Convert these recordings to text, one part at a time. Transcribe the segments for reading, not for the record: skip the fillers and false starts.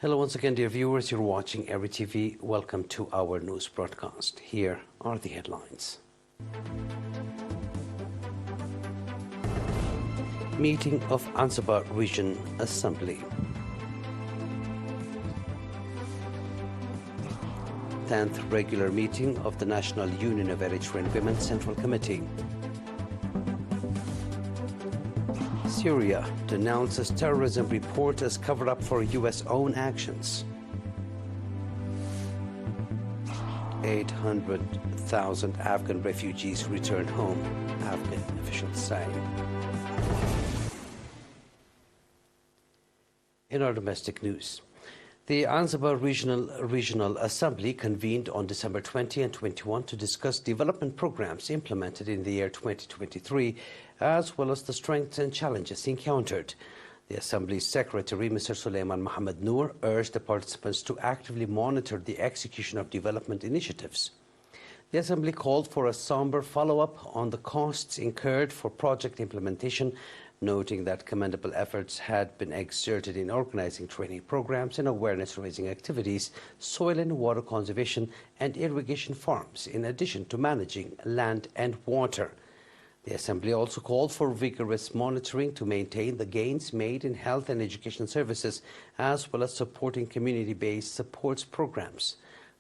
Hello once again, dear viewers. You're watching ERi-TV. Welcome to our news broadcast. Here are the headlines. Meeting of Ansaba Region Assembly. 10th regular meeting of the National Union of Eritrean Women Central Committee. Syria denounces terrorism report as cover-up for U.S.-owned actions. 800,000 Afghan refugees return home, Afghan officials say. In our domestic news, the Ansaba Regional Assembly convened on December 20 and 21 to discuss development programs implemented in the year 2023, as well as the strengths and challenges encountered. The Assembly's Secretary, Mr. Suleiman Mohammed Noor, urged the participants to actively monitor the execution of development initiatives. The Assembly called for a somber follow-up on the costs incurred for project implementation, noting that commendable efforts had been exerted in organizing training programs and awareness-raising activities, soil and water conservation and irrigation farms, in addition to managing land and water. The Assembly also called for vigorous monitoring to maintain the gains made in health and education services, as well as supporting community-based supports programs.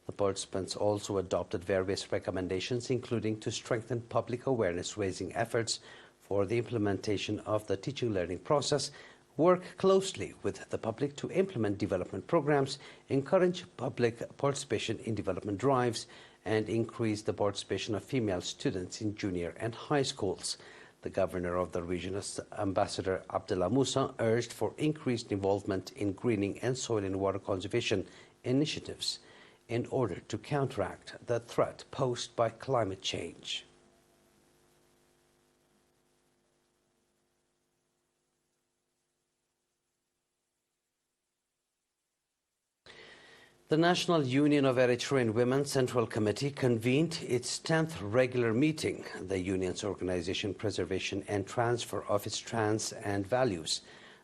The participants also adopted various recommendations, including to strengthen public awareness-raising efforts for the implementation of the teaching-learning process, work closely with the public to implement development programs, encourage public participation in development drives, and increase the participation of female students in junior and high schools. The governor of the region, Ambassador Abdullah Musa, urged for increased involvement in greening and soil and water conservation initiatives in order to counteract the threat posed by climate change. The National Union of Eritrean Women Central Committee convened its 10th regular meeting, the union's organization, preservation and transfer of its strands and values,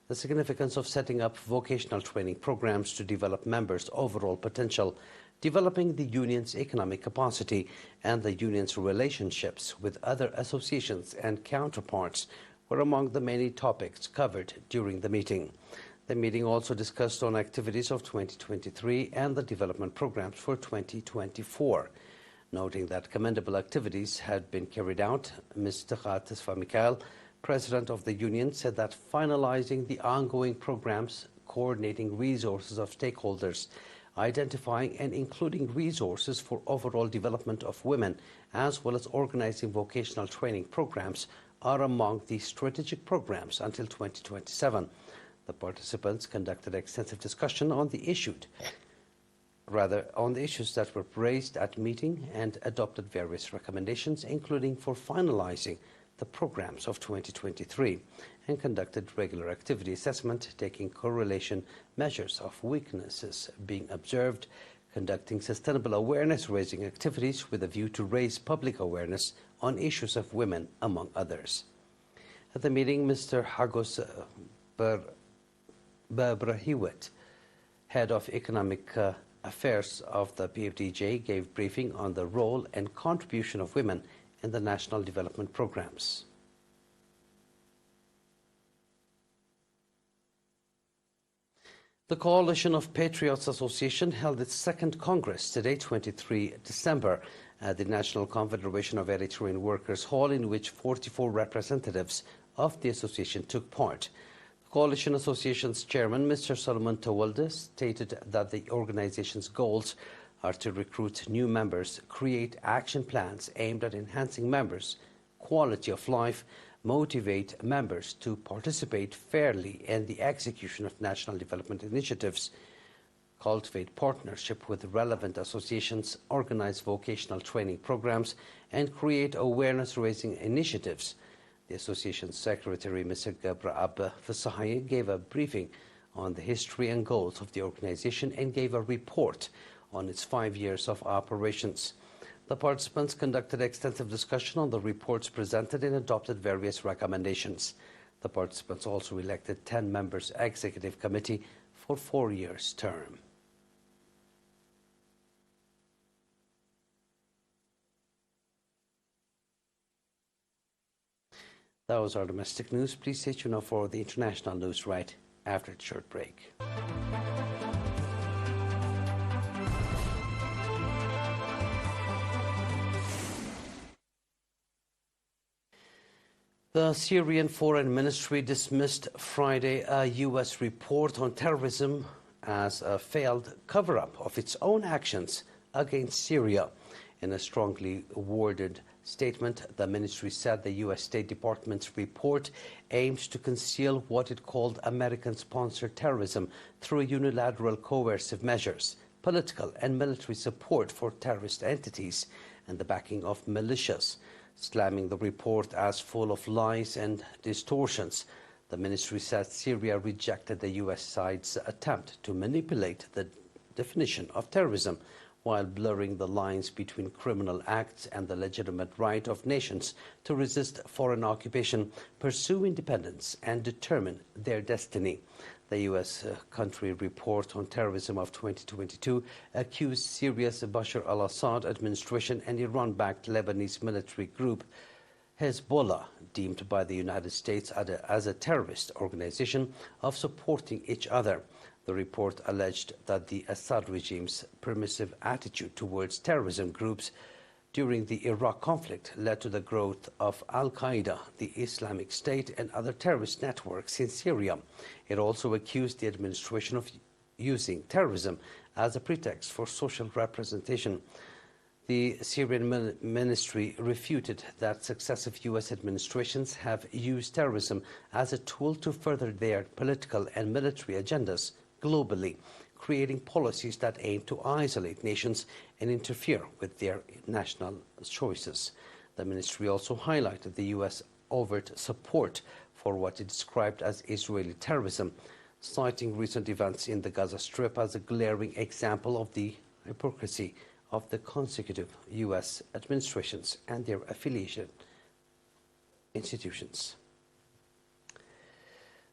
the significance of setting up vocational training programs to develop members' overall potential, developing the union's economic capacity, and the union's relationships with other associations and counterparts were among the many topics covered during the meeting. The meeting also discussed on activities of 2023 and the development programs for 2024. Noting that commendable activities had been carried out, Ms. Tesfa Mikhail, president of the union, said that finalizing the ongoing programs, coordinating resources of stakeholders, identifying and including resources for overall development of women, as well as organizing vocational training programs, are among the strategic programs until 2027. The participants conducted extensive discussion on the issues that were raised at meeting and adopted various recommendations, including for finalizing the programs of 2023, and conducted regular activity assessment, taking correlation measures of weaknesses being observed, conducting sustainable awareness-raising activities with a view to raise public awareness on issues of women, among others. At the meeting, Mr. Hagos Babrahiwet, head of economic affairs of the PFDJ, gave briefing on the role and contribution of women in the national development programs. The Coalition of Patriots Association held its second Congress today, 23 December, at the National Confederation of Eritrean Workers Hall, in which 44 representatives of the association took part. Coalition Association's chairman, Mr. Solomon Tawalde, stated that the organization's goals are to recruit new members, create action plans aimed at enhancing members' quality of life, motivate members to participate fairly in the execution of national development initiatives, cultivate partnership with relevant associations, organize vocational training programs, and create awareness-raising initiatives. The association's secretary, Mr. Gabra Abba Fasahaye, gave a briefing on the history and goals of the organization and gave a report on its 5 years of operations. The participants conducted extensive discussion on the reports presented and adopted various recommendations. The participants also elected 10 members executive committee, for 4 years term. That was our domestic news. Please stay tuned now for the international news right after a short break. The Syrian Foreign Ministry dismissed Friday a U.S. report on terrorism as a failed cover-up of its own actions against Syria. In a strongly worded statement, the ministry said the U.S. State Department's report aims to conceal what it called American-sponsored terrorism through unilateral coercive measures, political and military support for terrorist entities, and the backing of militias. Slamming the report as full of lies and distortions, the ministry said Syria rejected the U.S. side's attempt to manipulate the definition of terrorism while blurring the lines between criminal acts and the legitimate right of nations to resist foreign occupation, pursue independence, and determine their destiny. The U.S. country report on terrorism of 2022 accused Syria's Bashar al-Assad administration and Iran-backed Lebanese military group Hezbollah, deemed by the United States as a terrorist organization, of supporting each other. The report alleged that the Assad regime's permissive attitude towards terrorism groups during the Iraq conflict led to the growth of Al-Qaeda, the Islamic State, and other terrorist networks in Syria. It also accused the administration of using terrorism as a pretext for social representation. The Syrian ministry refuted that successive U.S. administrations have used terrorism as a tool to further their political and military agendas globally, creating policies that aim to isolate nations and interfere with their national choices. The ministry also highlighted the U.S. overt support for what it described as Israeli terrorism, citing recent events in the Gaza Strip as a glaring example of the hypocrisy of the consecutive U.S. administrations and their affiliated institutions.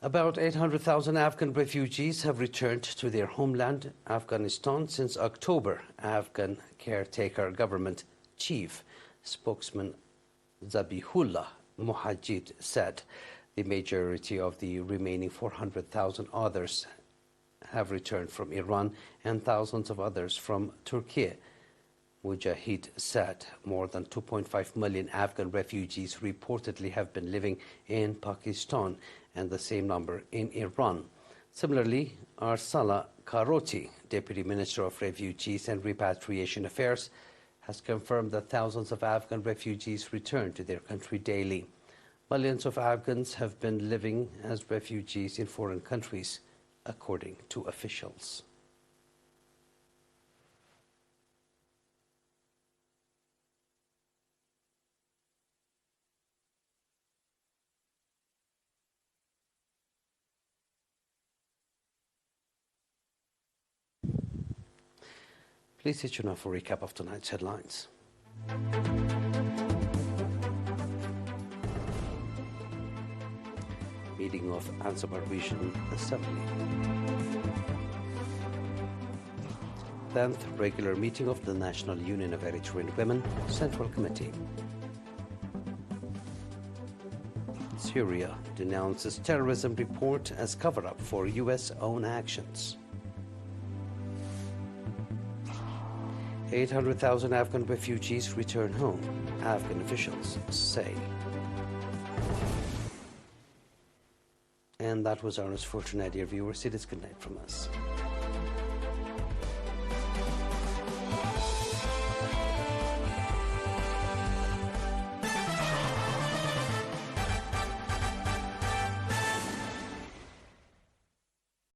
About 800,000 Afghan refugees have returned to their homeland, Afghanistan, since October, Afghan caretaker government chief spokesman Zabihullah Muhajid said. The majority of the remaining 400,000 others have returned from Iran and thousands of others from Turkey. Mujahid said more than 2.5 million Afghan refugees reportedly have been living in Pakistan, and the same number in Iran. Similarly, Arsala Karoti, Deputy Minister of Refugees and Repatriation Affairs, has confirmed that thousands of Afghan refugees return to their country daily. Millions of Afghans have been living as refugees in foreign countries, according to officials. Please stay tuned now for a recap of tonight's headlines. Meeting of Ansabar Regional Assembly. 10th regular meeting of the National Union of Eritrean Women Central Committee. Syria denounces terrorism report as cover-up for U.S. own actions. 800,000 Afghan refugees return home, Afghan officials say. And that was our news for tonight, dear viewers. It is good night from us.